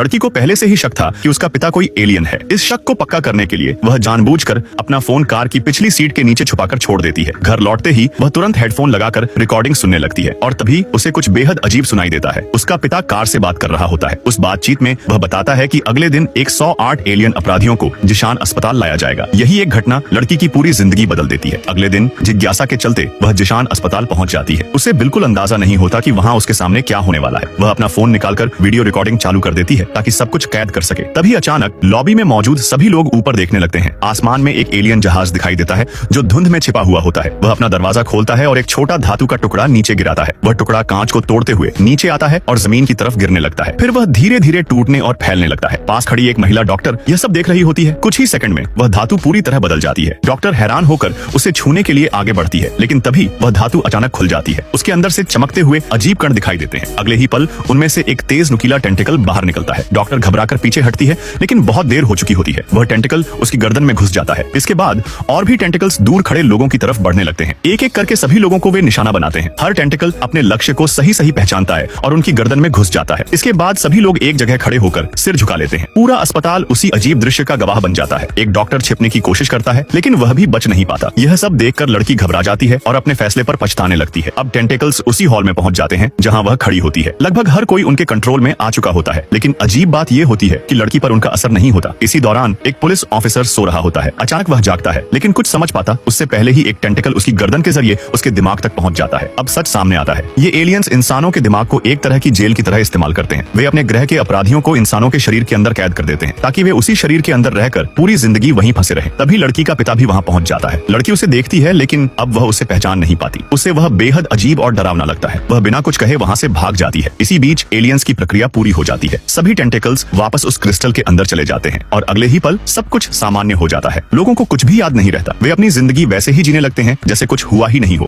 लड़की को पहले से ही शक था कि उसका पिता कोई एलियन है। इस शक को पक्का करने के लिए वह जानबूझकर अपना फोन कार की पिछली सीट के नीचे छुपाकर छोड़ देती है। घर लौटते ही वह तुरंत हेडफोन लगाकर रिकॉर्डिंग सुनने लगती है और तभी उसे कुछ बेहद अजीब सुनाई देता है। उसका पिता कार से बात कर रहा होता है। उस बातचीत में वह बताता है कि अगले दिन 108 एलियन अपराधियों को जिशान अस्पताल लाया जाएगा। यही एक घटना लड़की की पूरी जिंदगी बदल देती है। अगले दिन जिज्ञासा के चलते वह जिशान अस्पताल पहुंच जाती है। उसे बिल्कुल अंदाजा नहीं होता कि वहां उसके सामने क्या होने वाला है। वह अपना फोन निकालकर वीडियो रिकॉर्डिंग चालू कर देती है ताकि सब कुछ कैद कर सके। तभी अचानक लॉबी में मौजूद सभी लोग ऊपर देखने लगते हैं। आसमान में एक एलियन जहाज दिखाई देता है जो धुंध में छिपा हुआ होता है। वह अपना दरवाजा खोलता है और एक छोटा धातु का टुकड़ा नीचे गिराता है। वह टुकड़ा कांच को तोड़ते हुए नीचे आता है और जमीन की तरफ गिरने लगता है। फिर वह धीरे धीरे टूटने और फैलने लगता है। पास खड़ी एक महिला डॉक्टर यह सब देख रही होती है। कुछ ही सेकंड में वह धातु पूरी तरह बदल जाती है। डॉक्टर हैरान होकर उसे छूने के लिए आगे बढ़ती है, लेकिन तभी वह धातु अचानक खुल जाती है। उसके अंदर से चमकते हुए अजीब कण दिखाई देते हैं। अगले ही पल उनमें से एक तेज नुकीला टेंटिकल बाहर निकलता है। डॉक्टर घबराकर पीछे हटती है, लेकिन बहुत देर हो चुकी होती है। वह टेंटिकल उसकी गर्दन में घुस जाता है। इसके बाद और भी टेंटिकल्स दूर खड़े लोगों की तरफ बढ़ने लगते हैं। एक एक करके सभी लोगों को वे निशाना बनाते हैं। हर टेंटिकल अपने लक्ष्य को सही सही पहचानता है और उनकी गर्दन में घुस जाता है। इसके बाद सभी लोग एक जगह खड़े होकर सिर झुका लेते हैं। पूरा अस्पताल उसी अजीब दृश्य का गवाह बन जाता है। एक डॉक्टर छिपने की कोशिश करता है, लेकिन वह भी बच नहीं पाता। यह सब देखकर लड़की घबरा जाती है और अपने फैसले पर पछताने लगती है। अब टेंटिकल्स उसी हॉल में पहुंच जाते हैं जहां वह खड़ी होती है। लगभग हर कोई उनके कंट्रोल में आ चुका होता है, लेकिन अजीब बात यह होती है कि लड़की पर उनका असर नहीं होता। इसी दौरान एक पुलिस ऑफिसर सो रहा होता है। अचानक वह जागता है, लेकिन कुछ समझ पाता उससे पहले ही एक टेंटिकल उसकी गर्दन के जरिए उसके दिमाग तक पहुंच जाता है। अब सच सामने आता है। ये एलियंस इंसानों के दिमाग को एक तरह की जेल की तरह इस्तेमाल करते हैं। वे अपने ग्रह के अपराधियों को इंसानों के शरीर के अंदर कैद कर देते हैं ताकि वे उसी शरीर के अंदर रहकर पूरी जिंदगी वहीं फंसे रहे। तभी लड़की का पिता भी वहां पहुंच जाता है। लड़की उसे देखती है, लेकिन अब वह उसे पहचान नहीं पाती। उसे वह बेहद अजीब और डरावना लगता है। वह बिना कुछ कहे वहां से भाग जाती है। इसी बीच एलियंस की प्रक्रिया पूरी हो जाती है। सभी टेंटिकल्स वापस उस क्रिस्टल के अंदर चले जाते हैं और अगले ही पल सब कुछ सामान्य हो जाता है। लोगों को कुछ भी याद नहीं रहता। वे अपनी जिंदगी वैसे ही जीने लगते हैं जैसे कुछ हुआ ही नहीं हो।